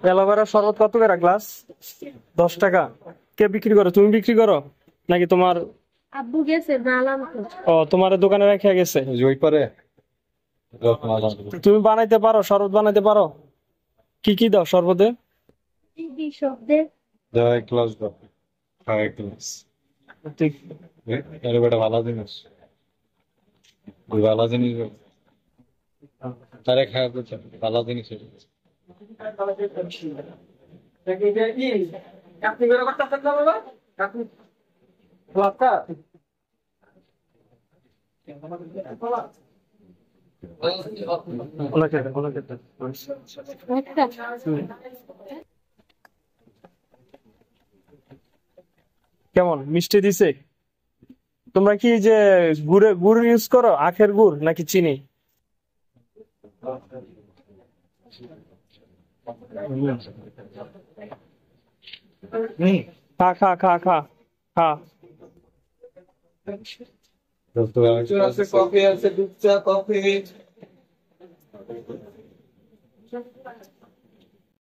Aloe vera শরবত কত করে গ্লাস? 10 টাকা। কে বিক্রি করো, তুমি বিক্রি করো নাকি তোমার আব্বু গেছে নালাম তো। ও তোমার দোকানে রেখে গেছে? ওই পারে তুমি বানাইতে পারো, শরবত বানাইতে পারো? কি কি দাও শরবতে? দিদি শব্দে এক গ্লাস দাও, এক গ্লাস। ঠিক। আরে বেটা ভালো জিনিস, ভালো জিনিস তারে খাওয়া করছে, ভালো জিনিস এটা। একটা কেমন মিষ্টি দিছে? তোমরা কি যে গুড় ইউজ করো, আখের গুড় নাকি চিনি? খা খা খা খা খা। কফি আছে, দুধ চা, কফি।